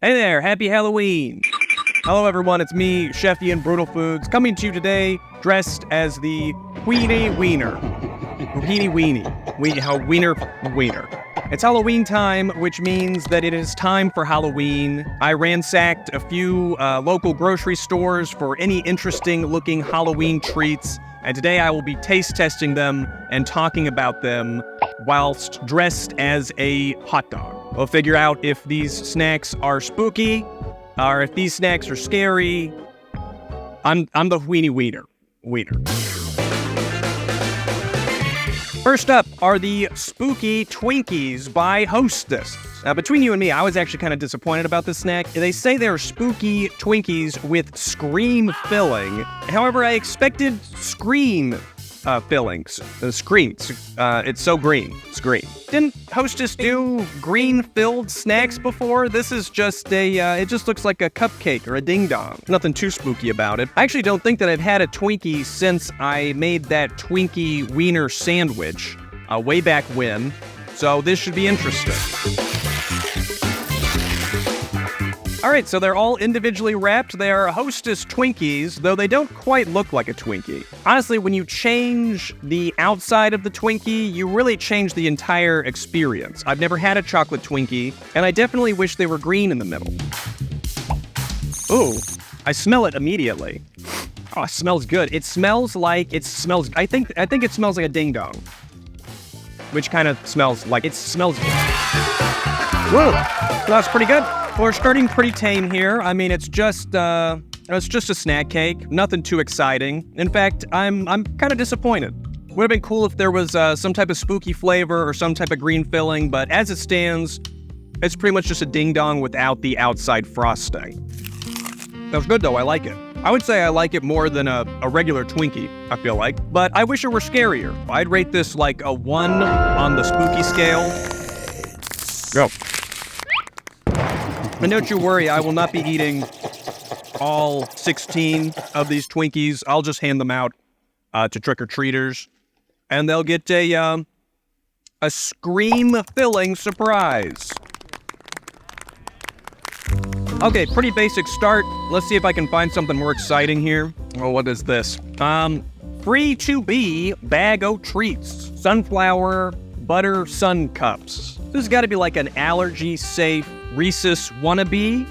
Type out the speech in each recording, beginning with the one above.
Hey there, happy Halloween! Hello everyone, it's me, Chef Ian Brutalfoods, coming to you today dressed as the Weenie Wiener. Weenie Weenie. Wiener. It's Halloween time, which means that it is time for Halloween. I ransacked a few local grocery stores for any interesting looking Halloween treats, and today I will be taste testing them and talking about them whilst dressed as a hot dog. We'll figure out if these snacks are spooky, or if these snacks are scary. I'm the Weenie Wiener. First up are the Spooky Twinkies by Hostess. Now, between you and me, I was actually kind of disappointed about this snack. They say they're Spooky Twinkies with Scream filling. However, I expected Scream fillings. It's so green. It's green. Didn't Hostess do green-filled snacks before? This is just it just looks like a cupcake or a ding-dong. Nothing too spooky about it. I actually don't think that I've had a Twinkie since I made that Twinkie wiener sandwich way back when, so this should be interesting. All right, so they're all individually wrapped. They are Hostess Twinkies, though they don't quite look like a Twinkie. Honestly, when you change the outside of the Twinkie, you really change the entire experience. I've never had a chocolate Twinkie, and I definitely wish they were green in the middle. Ooh, I smell it immediately. Oh, it smells good. I think it smells like a ding dong, which kind of smells like it smells good. Whoa, that's pretty good. We're starting pretty tame here. I mean, it's just a snack cake. Nothing too exciting. In fact, I'm kind of disappointed. Would have been cool if there was some type of spooky flavor or some type of green filling, but as it stands, it's pretty much just a ding dong without the outside frosting. That was good though. I like it. I would say I like it more than a regular Twinkie, I feel like, but I wish it were scarier. I'd rate this like a 1 on the spooky scale. Go. And don't you worry, I will not be eating all 16 of these Twinkies. I'll just hand them out to trick-or-treaters, and they'll get a Scream-filling surprise. Okay, pretty basic start. Let's see if I can find something more exciting here. Oh, what is this? Free to be bag-o treats. Sunflower butter sun cups. This has got to be like an allergy-safe Reese's wannabe.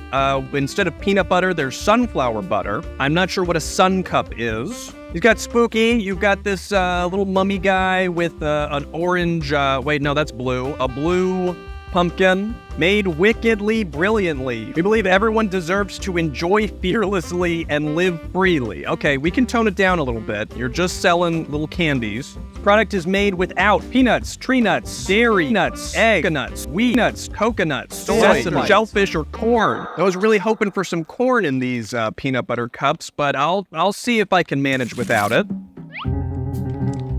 Instead of peanut butter, there's sunflower butter. I'm not sure what a sun cup is. You've got spooky. You've got this little mummy guy with an orange, wait, no, that's blue. A blue pumpkin made wickedly brilliantly. We believe everyone deserves to enjoy fearlessly and live freely. Okay, we can tone it down a little bit. You're just selling little candies. Product is made without peanuts, tree nuts, dairy nuts, egg nuts, wheat nuts, coconuts, soy, shellfish, or corn. I was really hoping for some corn in these peanut butter cups, but I'll see if I can manage without it.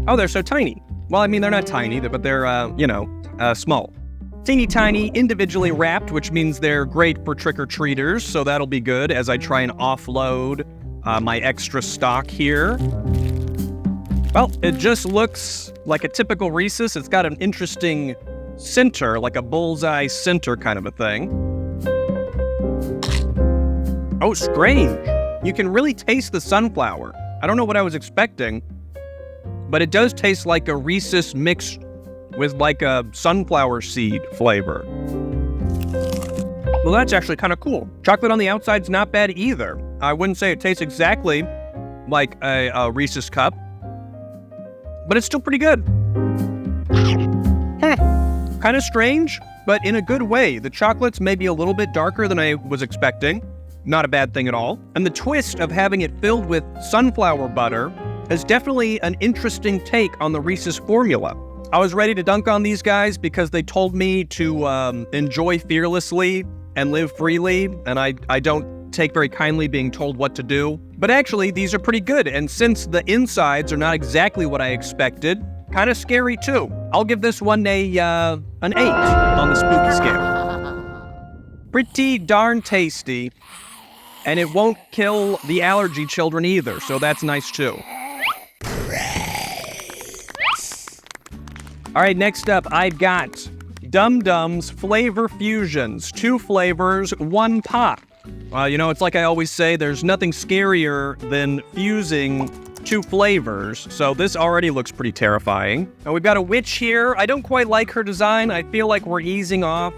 Oh, they're so tiny. Well, I mean, they're not tiny, but they're, small. Teeny tiny, individually wrapped, which means they're great for trick-or-treaters, so that'll be good as I try and offload my extra stock here. Well, it just looks like a typical Reese's. It's got an interesting center, like a bullseye center kind of a thing. Oh, strange. You can really taste the sunflower. I don't know what I was expecting, but it does taste like a Reese's mixed with like a sunflower seed flavor. Well, that's actually kind of cool. Chocolate on the outside's not bad either. I wouldn't say it tastes exactly like a Reese's cup, but it's still pretty good. Kind of strange, but in a good way. The chocolate's maybe a little bit darker than I was expecting. Not a bad thing at all. And the twist of having it filled with sunflower butter is definitely an interesting take on the Reese's formula. I was ready to dunk on these guys because they told me to enjoy fearlessly and live freely, and I don't take very kindly being told what to do. But actually, these are pretty good, and since the insides are not exactly what I expected, kind of scary too. I'll give this one an 8 on the spooky scale. Pretty darn tasty, and it won't kill the allergy children either, so that's nice too. All right, next up, I've got Dum-Dums Flavor Fusions. 2 flavors, 1 pop. You know, it's like I always say, there's nothing scarier than fusing 2 flavors, so this already looks pretty terrifying. And we've got a witch here. I don't quite like her design. I feel like we're easing off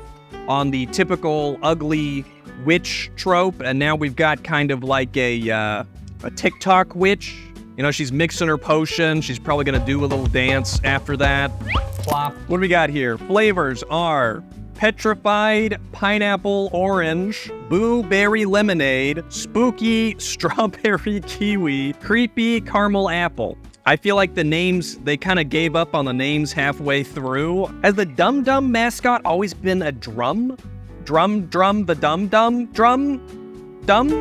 on the typical ugly witch trope, and now we've got kind of like a TikTok witch. You know, she's mixing her potion. She's probably gonna do a little dance after that. Plop. What do we got here? Flavors are petrified pineapple orange, blueberry lemonade, spooky strawberry kiwi, creepy caramel apple. I feel like the names, they kind of gave up on the names halfway through. Has the Dum-Dum mascot always been a drum? Drum, the Dum-Dum? Drum? Dum?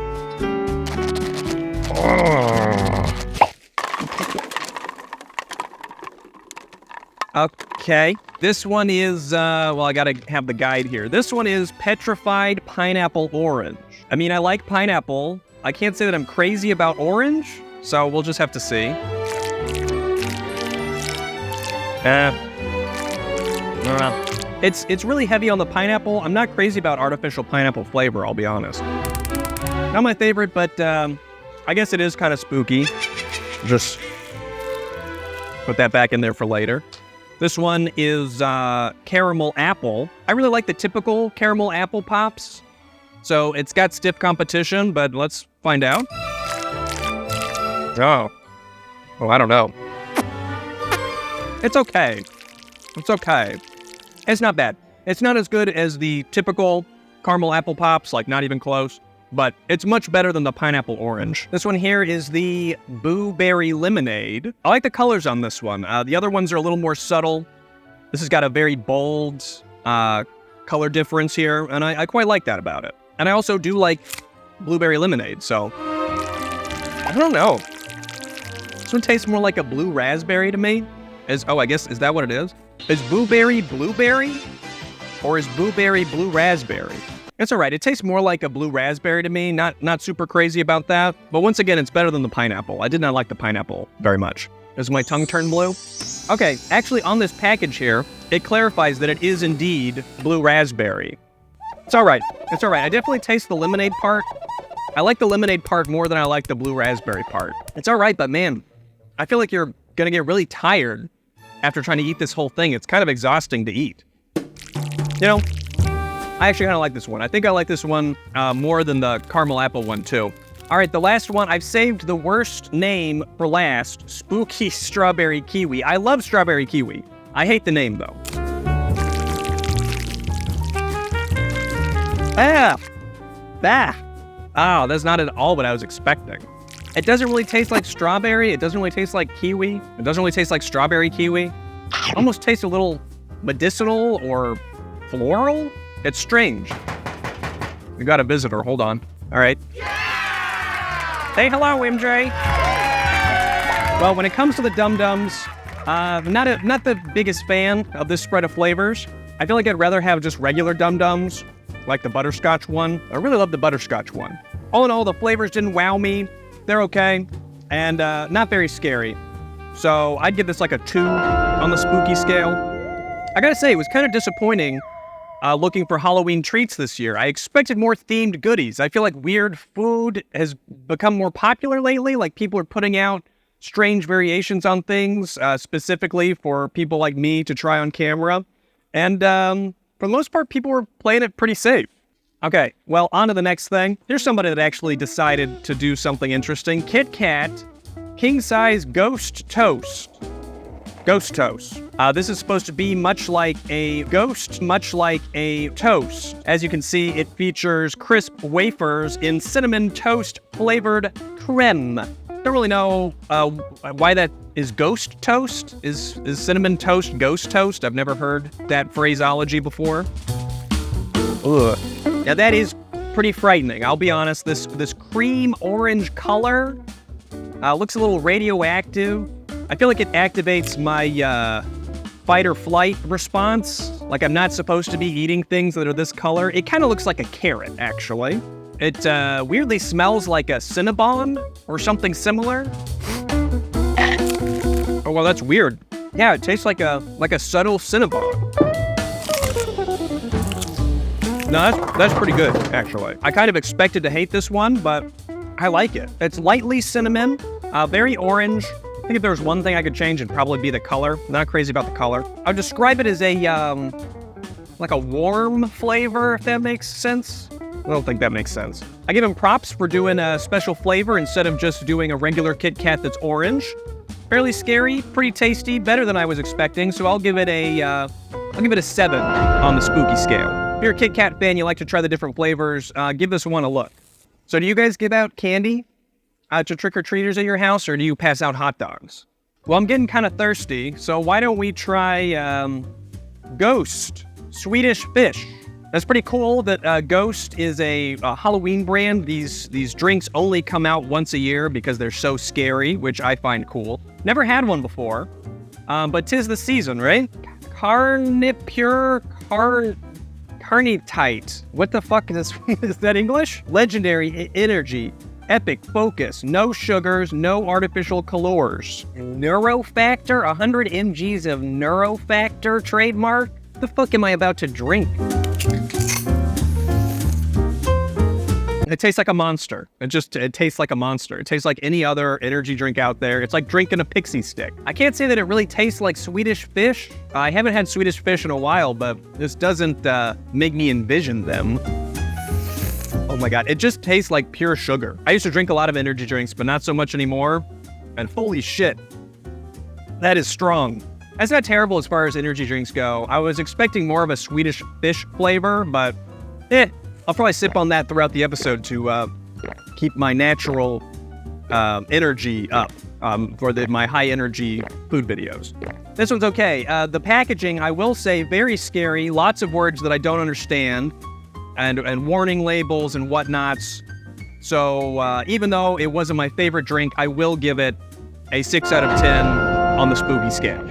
Okay. This one is, well, I gotta have the guide here. This one is petrified pineapple orange. I mean, I like pineapple. I can't say that I'm crazy about orange, so we'll just have to see. It's really heavy on the pineapple. I'm not crazy about artificial pineapple flavor, I'll be honest. Not my favorite, but I guess it is kind of spooky. Just put that back in there for later. This one is caramel apple. I really like the typical caramel apple pops. So it's got stiff competition, but let's find out. Oh, I don't know. It's okay. It's okay. It's not bad. It's not as good as the typical caramel apple pops, like not even close, but it's much better than the pineapple orange. This one here is the blueberry lemonade. I like the colors on this one. The other ones are a little more subtle. This has got a very bold color difference here, and I quite like that about it. And I also do like blueberry lemonade, so I don't know. This one tastes more like a blue raspberry to me. I guess, is that what it is? Is blueberry blueberry? Or is blueberry blue raspberry? It's all right. It tastes more like a blue raspberry to me. Not super crazy about that. But once again, it's better than the pineapple. I did not like the pineapple very much. Does my tongue turn blue? Okay, actually on this package here, it clarifies that it is indeed blue raspberry. It's all right. It's all right. I definitely taste the lemonade part. I like the lemonade part more than I like the blue raspberry part. It's all right, but man, I feel like you're gonna get really tired after trying to eat this whole thing. It's kind of exhausting to eat. You know, I actually kind of like this one. I think I like this one more than the caramel apple one too. All right, the last one, I've saved the worst name for last, Spooky Strawberry Kiwi. I love Strawberry Kiwi. I hate the name though. Oh, that's not at all what I was expecting. It doesn't really taste like strawberry. It doesn't really taste like kiwi. It doesn't really taste like strawberry kiwi. It almost tastes a little medicinal or floral. It's strange. We got a visitor. Hold on. All right. Yeah! Say hello, MJ. Well, when it comes to the Dum-Dums, not the biggest fan of this spread of flavors. I feel like I'd rather have just regular Dum-Dums, like the butterscotch one. I really love the butterscotch one. All in all, the flavors didn't wow me. They're okay, and not very scary. So I'd give this like a 2 on the spooky scale. I gotta say, it was kind of disappointing looking for Halloween treats this year. I expected more themed goodies. I feel like weird food has become more popular lately. Like people are putting out strange variations on things, specifically for people like me to try on camera. And for the most part, people were playing it pretty safe. Okay, well, on to the next thing. Here's somebody that actually decided to do something interesting. Kit Kat King Size Ghost Toast. Ghost Toast. This is supposed to be much like a ghost, much like a toast. As you can see, it features crisp wafers in cinnamon toast flavored creme. Don't really know why that is ghost toast. Is cinnamon toast ghost toast? I've never heard that phraseology before. Ugh. Now that is pretty frightening. I'll be honest. This cream orange color looks a little radioactive. I feel like it activates my fight or flight response. Like I'm not supposed to be eating things that are this color. It kind of looks like a carrot, actually. It weirdly smells like a Cinnabon or something similar. Oh, well, that's weird. Yeah, it tastes like a subtle Cinnabon. No, that's pretty good, actually. I kind of expected to hate this one, but I like it. It's lightly cinnamon, very orange. I think if there was one thing I could change, it'd probably be the color. Not crazy about the color. I would describe it as a, like a warm flavor, if that makes sense. I don't think that makes sense. I give him props for doing a special flavor instead of just doing a regular Kit Kat that's orange. Fairly scary, pretty tasty, better than I was expecting, so I'll give it a 7 on the spooky scale. If you're a Kit Kat fan, you like to try the different flavors, give this one a look. So do you guys give out candy to trick-or-treaters at your house, or do you pass out hot dogs? Well, I'm getting kind of thirsty, so why don't we try Ghost Swedish Fish. That's pretty cool that Ghost is a Halloween brand. These drinks only come out once a year because they're so scary, which I find cool. Never had one before, but 'tis the season, right? Carnitite. What the fuck is this? Is that English? Legendary energy, epic focus, no sugars, no artificial colors. Neurofactor, 100 mgs of Neurofactor trademark? What the fuck am I about to drink? It tastes like a monster. It tastes like a monster. It tastes like any other energy drink out there. It's like drinking a pixie stick. I can't say that it really tastes like Swedish Fish. I haven't had Swedish Fish in a while, but this doesn't make me envision them. Oh my God, it just tastes like pure sugar. I used to drink a lot of energy drinks, but not so much anymore. And holy shit, that is strong. That's not terrible as far as energy drinks go. I was expecting more of a Swedish Fish flavor, but I'll probably sip on that throughout the episode to keep my natural energy up for my high energy food videos. This one's okay. The packaging, I will say, very scary. Lots of words that I don't understand, and warning labels and whatnots. So even though it wasn't my favorite drink, I will give it a 6 out of 10 on the spooky scale.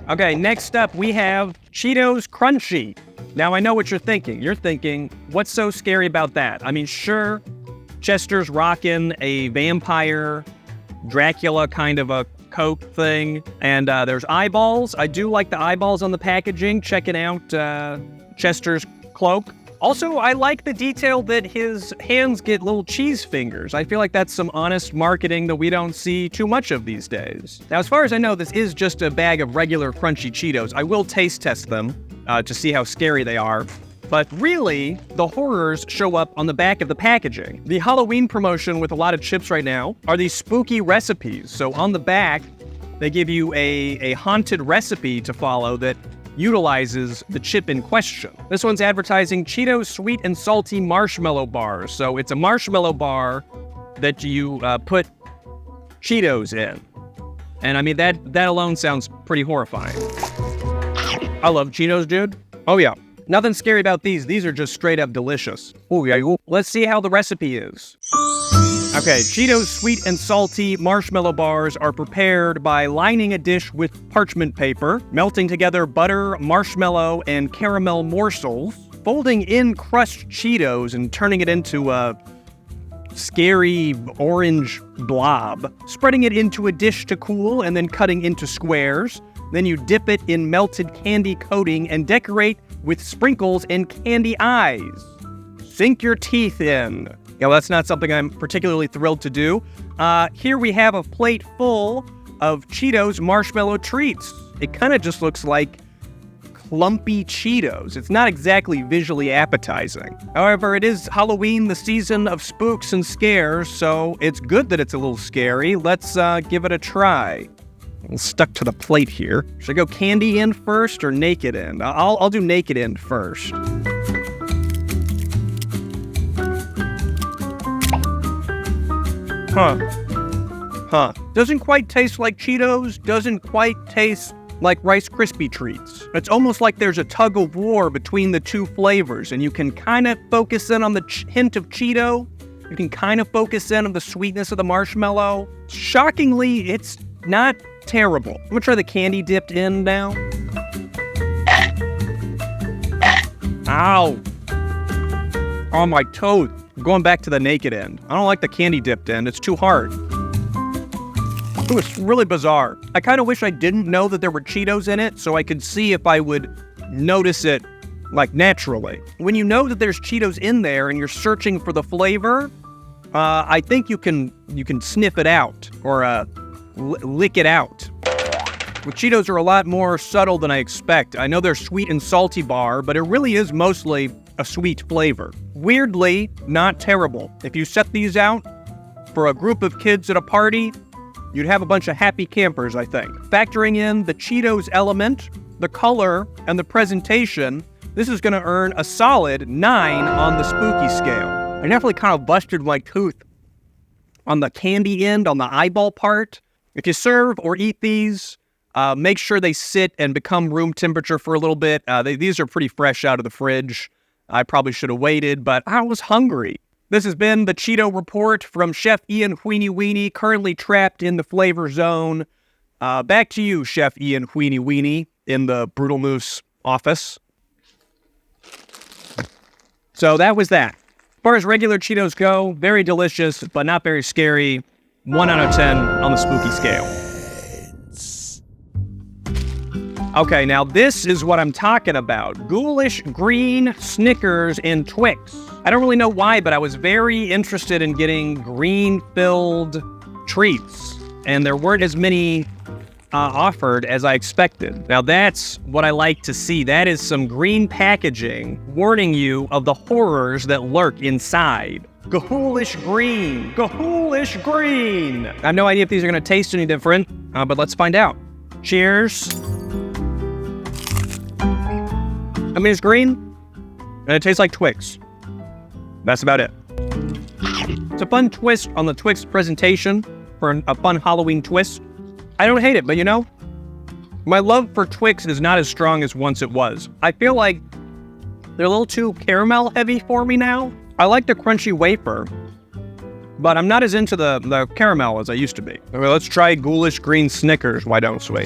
Okay, next up we have Cheetos Crunchy. Now, I know what you're thinking. You're thinking, what's so scary about that? I mean, sure, Chester's rocking a vampire, Dracula kind of a Coke thing, and there's eyeballs. I do like the eyeballs on the packaging. Checking out Chester's cloak. Also, I like the detail that his hands get little cheese fingers. I feel like that's some honest marketing that we don't see too much of these days. Now, as far as I know, this is just a bag of regular crunchy Cheetos. I will taste test them to see how scary they are. But really, the horrors show up on the back of the packaging. The Halloween promotion with a lot of chips right now are these spooky recipes. So on the back, they give you a haunted recipe to follow that utilizes the chip in question. This one's advertising Cheetos sweet and salty marshmallow bars. So it's a marshmallow bar that you put Cheetos in. And I mean, that alone sounds pretty horrifying. I love Cheetos, dude. Oh yeah. Nothing scary about these. These are just straight up delicious. Oh yeah. Let's see how the recipe is. Okay, Cheetos sweet and salty marshmallow bars are prepared by lining a dish with parchment paper, melting together butter, marshmallow, and caramel morsels, folding in crushed Cheetos and turning it into a scary orange blob, spreading it into a dish to cool, and then cutting into squares. Then you dip it in melted candy coating and decorate with sprinkles and candy eyes. Sink your teeth in. Yeah, well, that's not something I'm particularly thrilled to do. Here we have a plate full of Cheetos marshmallow treats. It kind of just looks like clumpy Cheetos. It's not exactly visually appetizing. However, it is Halloween, the season of spooks and scares, so it's good that it's a little scary. Let's give it a try. I'm stuck to the plate here. Should I go candy end first or naked end? I'll do naked end first. Huh. Doesn't quite taste like Cheetos, doesn't quite taste like Rice Krispie treats. It's almost like there's a tug of war between the two flavors, and you can kind of focus in on the hint of Cheeto. You can kind of focus in on the sweetness of the marshmallow. Shockingly, it's not terrible. I'm gonna try the candy dipped in now. Ow. On my toes. I'm going back to the naked end. I don't like the candy dipped end. It's too hard. It was really bizarre. I kind of wish I didn't know that there were Cheetos in it so I could see if I would notice it like naturally. When you know that there's Cheetos in there and you're searching for the flavor, I think you can sniff it out or lick it out. With Cheetos are a lot more subtle than I expect. I know they're sweet and salty bar, but it really is mostly a sweet flavor. Weirdly, not terrible. If you set these out for a group of kids at a party, you'd have a bunch of happy campers, I think. Factoring in the Cheetos element, the color, and the presentation, this is gonna earn a solid 9 on the spooky scale. I definitely kind of busted my tooth on the candy end, on the eyeball part. If you serve or eat these, make sure they sit and become room temperature for a little bit. These are pretty fresh out of the fridge. I probably should have waited, but I was hungry. This has been the Cheeto Report from Chef Ian Weenie Weenie, currently trapped in the flavor zone. Back to you, Chef Ian Weenie Weenie, in the Brutal Moose office. So that was that. As far as regular Cheetos go, very delicious, but not very scary. 1 out of 10 on the spooky scale. Okay, now this is what I'm talking about. Ghoulish green Snickers and Twix. I don't really know why, but I was very interested in getting green-filled treats, and there weren't as many offered as I expected. Now that's what I like to see. That is some green packaging warning you of the horrors that lurk inside. Ghoulish green. Ghoulish green. I have no idea if these are going to taste any different, but let's find out. Cheers. I mean, it's green, and it tastes like Twix. That's about it. It's a fun twist on the Twix presentation for a fun Halloween twist. I don't hate it, but you know, my love for Twix is not as strong as once it was. I feel like they're a little too caramel heavy for me now. I like the crunchy wafer, but I'm not as into the caramel as I used to be. Okay, let's try Ghoulish green Snickers, why don't we?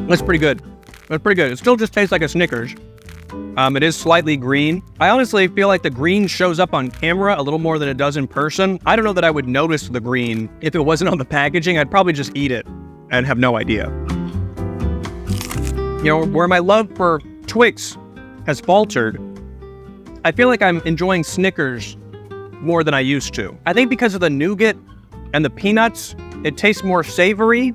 That's pretty good. That's pretty good. It still just tastes like a Snickers. It is slightly green. I honestly feel like the green shows up on camera a little more than it does in person. I don't know that I would notice the green if it wasn't on the packaging. I'd probably just eat it and have no idea. You know, where my love for Twix has faltered, I feel like I'm enjoying Snickers more than I used to. I think because of the nougat and the peanuts, it tastes more savory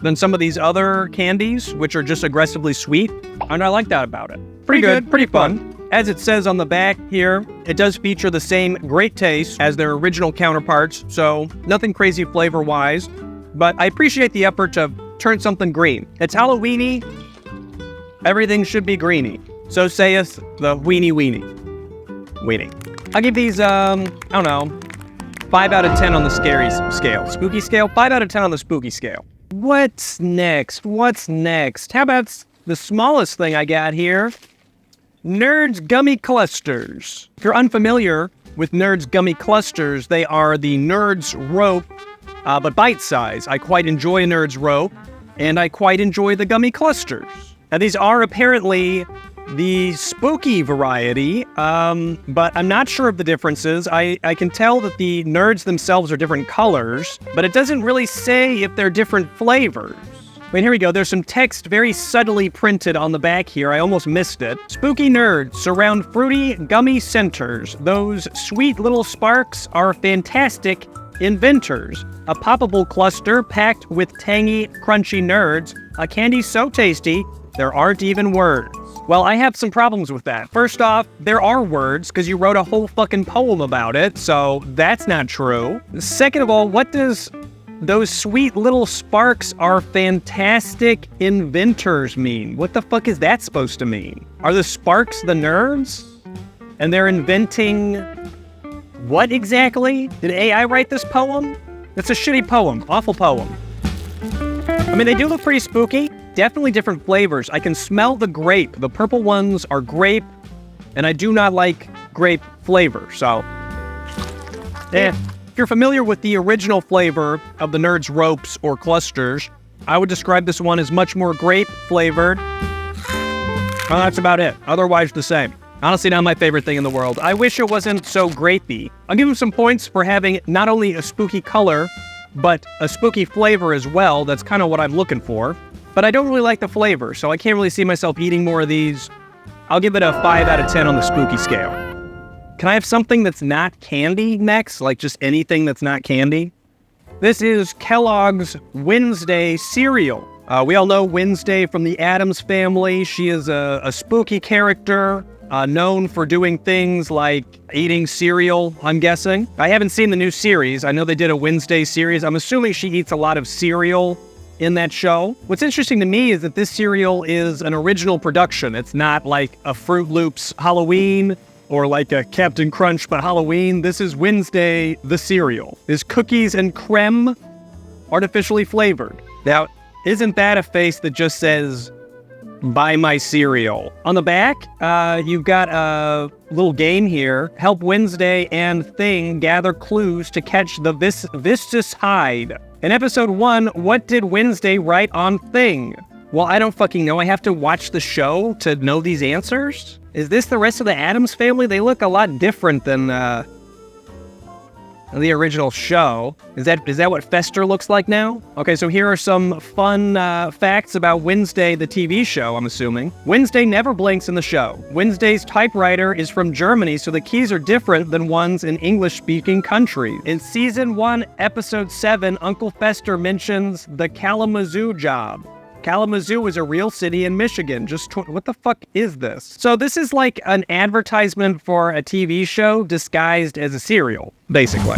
than some of these other candies, which are just aggressively sweet, and I like that about it. Pretty good, pretty fun. As it says on the back here, it does feature the same great taste as their original counterparts, so nothing crazy flavor-wise, but I appreciate the effort to turn something green. It's Halloweeny, everything should be greeny. So saith the weenie weenie. Weenie. I'll give these, I don't know, 5 out of 10 on the scary scale. Spooky scale? 5 out of 10 on the spooky scale. What's next? What's next? How about the smallest thing I got here? Nerds Gummy Clusters. If you're unfamiliar with Nerds Gummy Clusters, they are the Nerds Rope, but bite size. I quite enjoy Nerds Rope, and I quite enjoy the Gummy Clusters. Now these are apparently the spooky variety, but I'm not sure of the differences. I can tell that the nerds themselves are different colors, but it doesn't really say if they're different flavors. I mean, here we go. There's some text very subtly printed on the back here. I almost missed it. Spooky nerds surround fruity gummy centers. Those sweet little sparks are fantastic inventors. A poppable cluster packed with tangy, crunchy nerds. A candy so tasty, there aren't even words. Well, I have some problems with that. First off, there are words, because you wrote a whole fucking poem about it, so that's not true. Second of all, what does those sweet little sparks are fantastic inventors mean? What the fuck is that supposed to mean? Are the sparks the nerds? And they're inventing what exactly? Did AI write this poem? It's a shitty poem. Awful poem. I mean, they do look pretty spooky. Definitely different flavors. I can smell the grape. The purple ones are grape, and I do not like grape flavor, so if you're familiar with the original flavor of the Nerds Ropes or Clusters, I would describe this one as much more grape flavored. Well, that's about it. Otherwise the same. Honestly, not my favorite thing in the world. I wish it wasn't so grapey. I'll give them some points for having not only a spooky color, but a spooky flavor as well. That's kind of what I'm looking for. but I don't really like the flavor, so I can't really see myself eating more of these. I'll give it a 5 out of 10 on the spooky scale. Can I have something that's not candy next? Like just anything that's not candy? This is Kellogg's Wednesday cereal. We all know Wednesday from the Addams Family. She is a spooky character, known for doing things like eating cereal, I'm guessing. I haven't seen the new series. I know they did a Wednesday series. I'm assuming she eats a lot of cereal in that show. What's interesting to me is that this cereal is an original production. It's not like a Fruit Loops Halloween or like a Captain Crunch but Halloween. This is Wednesday, the cereal. Is cookies and creme artificially flavored. Now, isn't that a face that just says, buy my cereal? On the back, you've got a little game here. Help Wednesday and Thing gather clues to catch the Vistus hide. In episode 1, what did Wednesday write on Thing? Well, I don't fucking know. I have to watch the show to know these answers? Is this the rest of the Addams Family? They look a lot different than the original show. Is that what Fester looks like now? Okay, so here are some fun facts about Wednesday, the TV show, I'm assuming. Wednesday never blinks in the show. Wednesday's typewriter is from Germany, so the keys are different than ones in English-speaking countries. In Season 1, Episode 7, Uncle Fester mentions the Kalamazoo job. Kalamazoo is a real city in Michigan. What the fuck is this? So this is like an advertisement for a TV show disguised as a cereal, basically.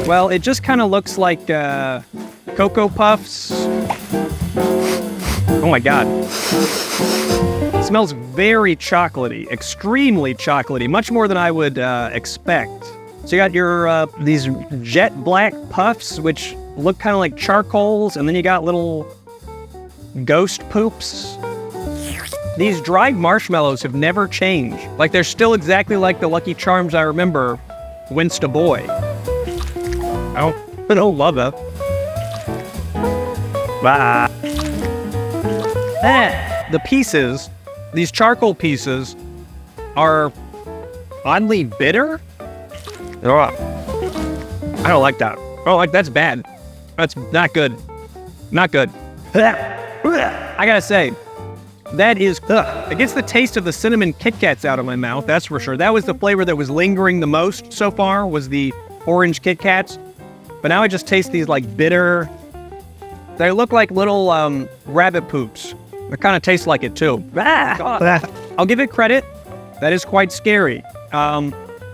Well, it just kind of looks like Cocoa Puffs. Oh my God. It smells very chocolatey, extremely chocolatey, much more than I would expect. So you got your these jet black puffs, which look kind of like charcoals, and then you got little ghost poops. These dried marshmallows have never changed. Like, they're still exactly like the Lucky Charms I remember whence a boy. I don't love it. The pieces, these charcoal pieces, are oddly bitter. I don't like that. Oh, that's bad. That's not good. Not good. I gotta say, that is, it gets the taste of the cinnamon Kit Kats out of my mouth, that's for sure. That was the flavor that was lingering the most so far, was the orange Kit Kats. But now I just taste these like bitter, they look like little rabbit poops. They kind of taste like it too. I'll give it credit. That is quite scary.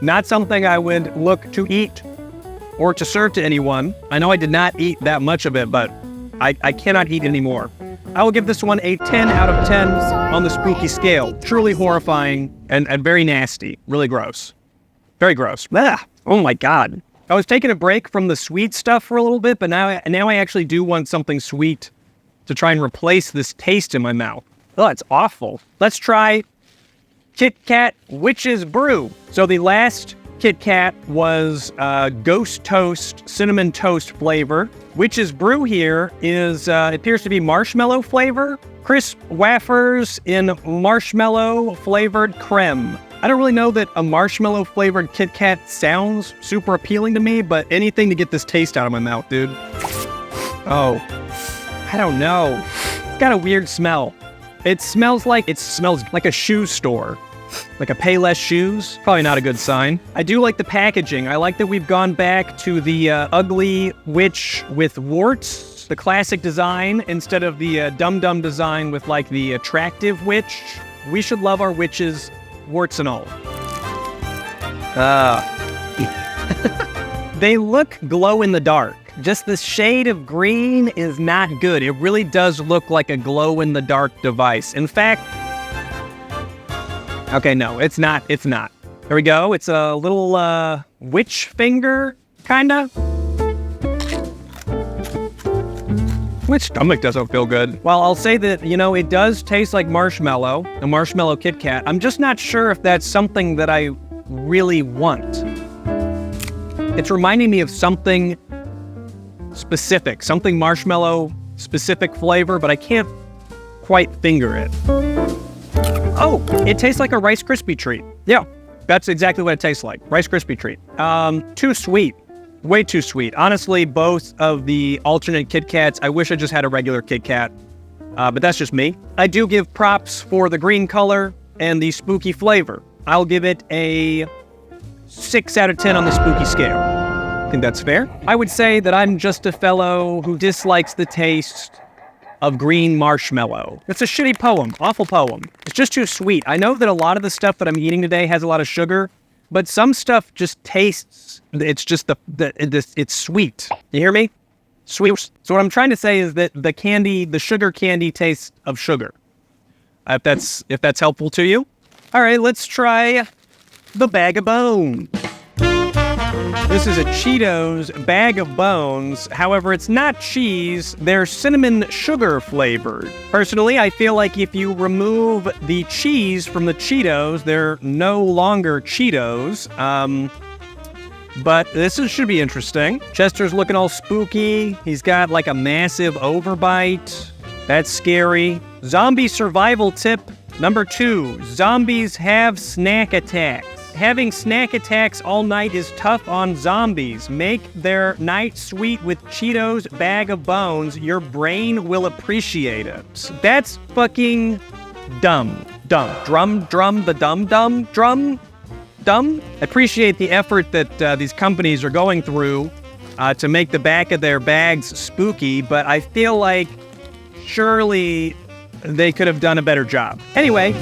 Not something I would look to eat or to serve to anyone. I know I did not eat that much of it, but I cannot eat anymore. I will give this one a 10 out of 10 on the spooky scale. Truly horrifying and very nasty. Really gross. Very gross. Oh my God. I was taking a break from the sweet stuff for a little bit, but now I actually do want something sweet to try and replace this taste in my mouth. Oh, it's awful. Let's try Kit Kat Witch's Brew. So the last Kit Kat was Ghost Toast Cinnamon Toast flavor. Witch's Brew here is appears to be marshmallow flavor. Crisp wafers in marshmallow flavored creme. I don't really know that a marshmallow flavored Kit Kat sounds super appealing to me, but anything to get this taste out of my mouth, dude. Oh, I don't know. It's got a weird smell. It smells like a shoe store. Like a Payless shoes. Probably not a good sign. I do like the packaging. I like that we've gone back to the ugly witch with warts, the classic design, instead of the Dum-Dum design with like the attractive witch. We should love our witches, warts and all. They look glow in the dark. Just the shade of green is not good. It really does look like a glow in the dark device. In fact, okay, no, it's not. It's not. There we go. It's a little witch finger, kinda. My stomach doesn't feel good. Well, I'll say that, it does taste like marshmallow, a marshmallow Kit Kat. I'm just not sure if that's something that I really want. It's reminding me of something specific, something marshmallow specific flavor, but I can't quite finger it. Oh, it tastes like a Rice Krispie treat. Yeah, that's exactly what it tastes like. Rice Krispie treat. Too sweet. Way too sweet. Honestly, both of the alternate Kit Kats, I wish I just had a regular Kit Kat, but that's just me. I do give props for the green color and the spooky flavor. I'll give it a 6 out of 10 on the spooky scale. I think that's fair. I would say that I'm just a fellow who dislikes the taste of green marshmallow. It's a shitty poem, awful poem. It's just too sweet. I know that a lot of the stuff that I'm eating today has a lot of sugar, but some stuff just tastes, it's just it's sweet. You hear me? Sweet. So what I'm trying to say is that the sugar candy tastes of sugar. If that's helpful to you. All right, let's try the Bag-o-Bones. This is a Cheetos Bag-o-Bones. However, it's not cheese. They're cinnamon sugar flavored. Personally, I feel like if you remove the cheese from the Cheetos, they're no longer Cheetos. But this should be interesting. Chester's looking all spooky. He's got like a massive overbite. That's scary. Zombie survival tip number 2. Zombies have snack attacks. Having snack attacks all night is tough on zombies. Make their night sweet with Cheetos Bag-o-Bones. Your brain will appreciate it. That's fucking dumb. Dumb. Drum, the dum-dum, drum. Dumb. I appreciate the effort that these companies are going through to make the back of their bags spooky, but I feel like surely they could have done a better job. Anyway,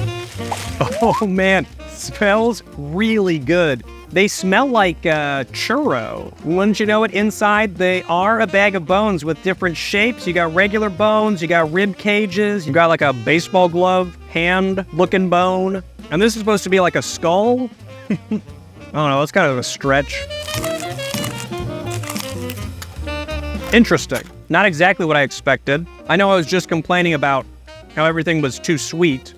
oh man, smells really good. They smell like churro. Wouldn't you know it? Inside, they are a bag of bones with different shapes. You got regular bones, you got rib cages, you got like a baseball glove, hand-looking bone. And this is supposed to be like a skull? I don't know, it's kind of a stretch. Interesting. Not exactly what I expected. I know I was just complaining about how everything was too sweet,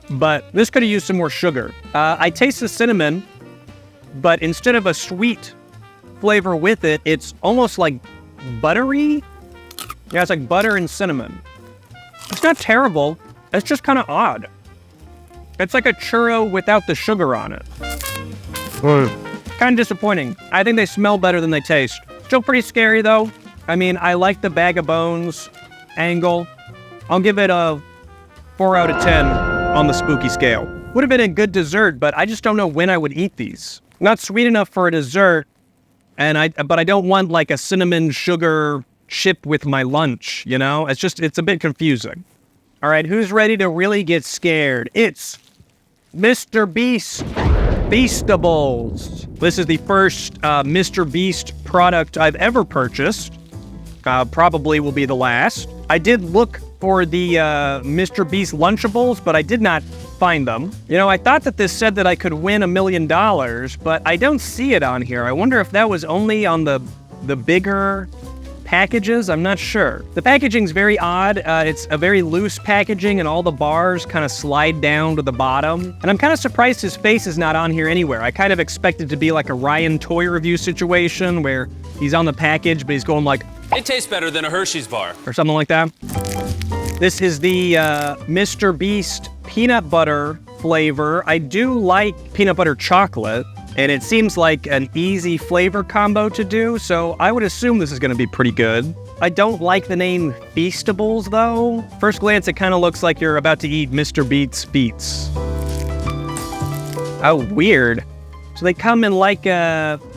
but this could have used some more sugar. I taste the cinnamon, but instead of a sweet flavor with it, it's almost like buttery. Yeah, it's like butter and cinnamon. It's not terrible. It's just kind of odd. It's like a churro without the sugar on it. Kind of disappointing. I think they smell better than they taste. Still pretty scary though. I mean, I like the Bag-o-Bones angle. I'll give it a 4 out of 10 on the spooky scale. Would have been a good dessert, but I just don't know when I would eat these. Not sweet enough for a dessert, but I don't want like a cinnamon sugar chip with my lunch, you know? It's a bit confusing. All right, who's ready to really get scared? It's Mr. Beast Feastables. This is the first Mr. Beast product I've ever purchased. Probably will be the last. I did look for the Mr. Beast Lunchables, but I did not find them. You know, I thought that this said that I could win $1 million, but I don't see it on here. I wonder if that was only on the bigger packages. I'm not sure. The packaging's very odd. It's a very loose packaging and all the bars kind of slide down to the bottom. And I'm kind of surprised his face is not on here anywhere. I kind of expected to be like a Ryan toy review situation where he's on the package, but he's going like, it tastes better than a Hershey's bar. Or something like that. This is the Mr. Beast peanut butter flavor. I do like peanut butter chocolate, and it seems like an easy flavor combo to do, so I would assume this is going to be pretty good. I don't like the name Feastables, though. First glance, it kind of looks like you're about to eat Mr. Beast's Feats. Oh, weird. So they come in like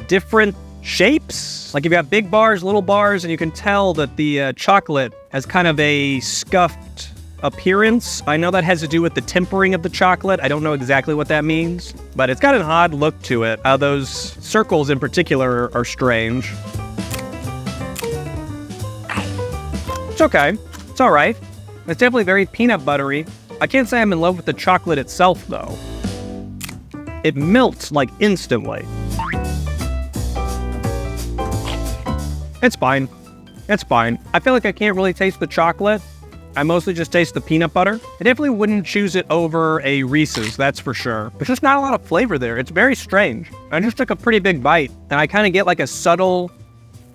different shapes. Like you've got big bars, little bars, and you can tell that the chocolate has kind of a scuffed appearance. I know that has to do with the tempering of the chocolate. I don't know exactly what that means, but it's got an odd look to it. Those circles in particular are strange. It's okay. It's all right. It's definitely very peanut buttery. I can't say I'm in love with the chocolate itself, though. It melts, like, instantly. It's fine. It's fine. I feel like I can't really taste the chocolate. I mostly just taste the peanut butter. I definitely wouldn't choose it over a Reese's, that's for sure. There's just not a lot of flavor there. It's very strange. I just took a pretty big bite, and I kind of get like a subtle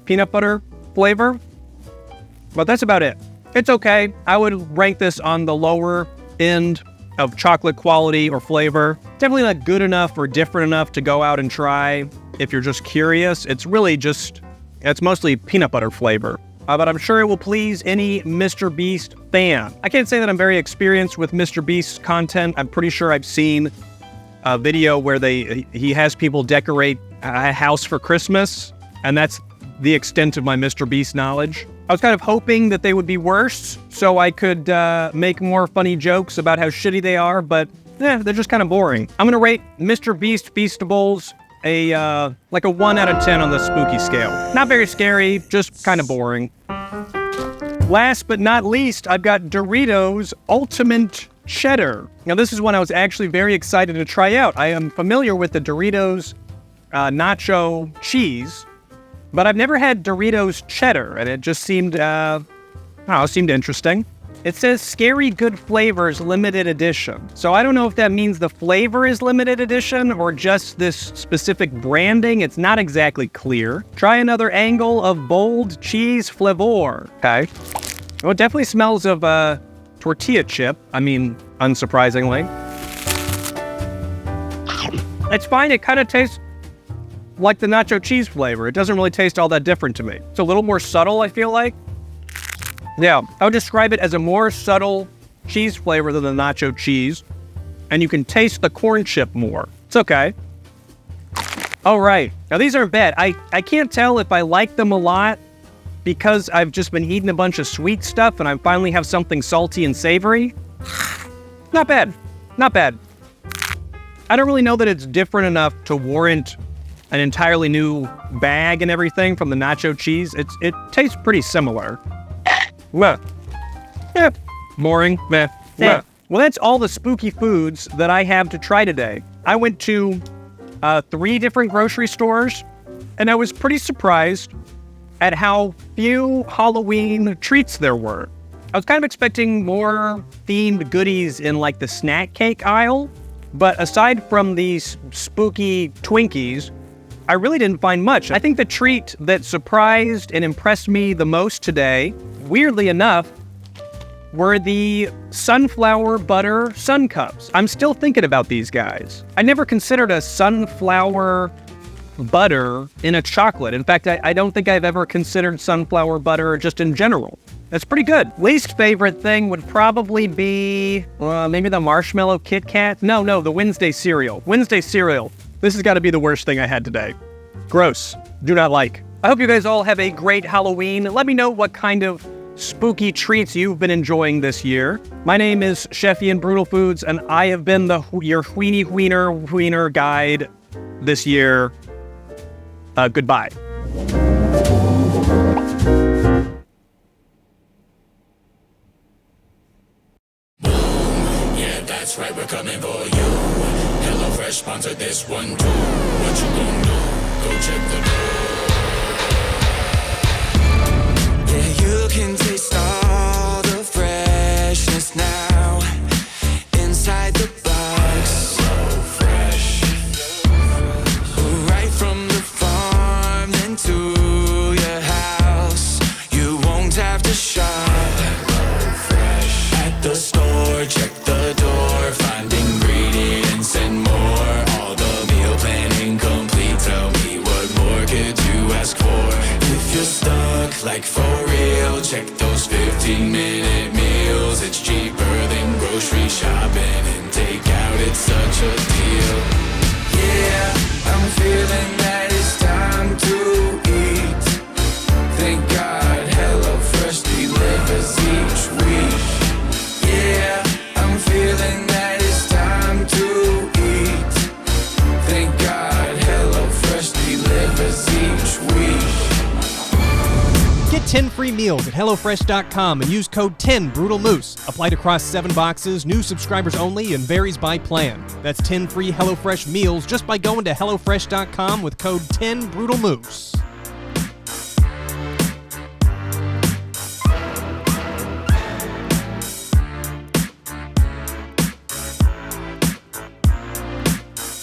peanut butter flavor. But that's about it. It's okay. I would rank this on the lower end of chocolate quality or flavor. Definitely not good enough or different enough to go out and try if you're just curious. It's really just It's mostly peanut butter flavor. But I'm sure it will please any Mr. Beast fan. I can't say that I'm very experienced with Mr. Beast's content. I'm pretty sure I've seen a video where he has people decorate a house for Christmas, and that's the extent of my Mr. Beast knowledge. I was kind of hoping that they would be worse, so I could make more funny jokes about how shitty they are, but they're just kind of boring. I'm gonna rate Mr. Beast Feastables like a 1 out of 10 on the spooky scale. Not very scary, just kind of boring. Last but not least, I've got Doritos Ultimate Cheddar. Now this is one I was actually very excited to try out. I am familiar with the Doritos nacho cheese, but I've never had Doritos Cheddar, and it just seemed, seemed interesting. It says Scary Good Flavors Limited Edition. So I don't know if that means the flavor is limited edition or just this specific branding. It's not exactly clear. Try another angle of bold cheese flavor. Okay. Well, it definitely smells of tortilla chip. I mean, unsurprisingly. It's fine. It kind of tastes like the nacho cheese flavor. It doesn't really taste all that different to me. It's a little more subtle, I feel like. Yeah, I would describe it as a more subtle cheese flavor than the nacho cheese, and you can taste the corn chip more. It's okay. All right, now these aren't bad. I can't tell if I like them a lot because I've just been eating a bunch of sweet stuff and I finally have something salty and savory. Not bad, not bad. I don't really know that it's different enough to warrant an entirely new bag and everything from the nacho cheese. It tastes pretty similar. Meh. Yeah. Boring. Meh. Meh. Well, that's all the spooky foods that I have to try today. I went to 3 different grocery stores, and I was pretty surprised at how few Halloween treats there were. I was kind of expecting more themed goodies in like the snack cake aisle, but aside from these spooky Twinkies, I really didn't find much. I think the treat that surprised and impressed me the most today, weirdly enough, were the sunflower butter sun cups. I'm still thinking about these guys. I never considered a sunflower butter in a chocolate. In fact, I don't think I've ever considered sunflower butter just in general. That's pretty good. Least favorite thing would probably be maybe the Marshmallow Kit Kat. No, the Wednesday cereal. Wednesday cereal. This has got to be the worst thing I had today. Gross. Do not like. I hope you guys all have a great Halloween. Let me know what kind of spooky treats you've been enjoying this year. My name is Chef Ian Brutalfoods, and I have been your wiener guide this year. Goodbye. Yeah, that's right, we're coming for you. HelloFresh sponsored this one too. What you gonna do? Go check the door. Yeah, you can taste all the freshness now inside the box. So fresh, right from the farm into your house. You won't have to shop. Fresh at the store, check the door, find ingredients and more. All the meal planning complete. Tell me what more could you ask for? If you're stuck, like for real, check those 15-minute meals. It's cheaper than grocery shopping, and takeout, it's such a deal. Yeah, I'm feeling that it's time to eat. Thank God HelloFresh delivers each week. Yeah, I'm feeling that it's time to eat. Thank God HelloFresh delivers each week. Get 10 free meals at HelloFresh.com and use code 10BrutalMoose. Applied across 7 boxes, new subscribers only, and varies by plan. That's 10 free HelloFresh meals just by going to HelloFresh.com with code 10BrutalMoose.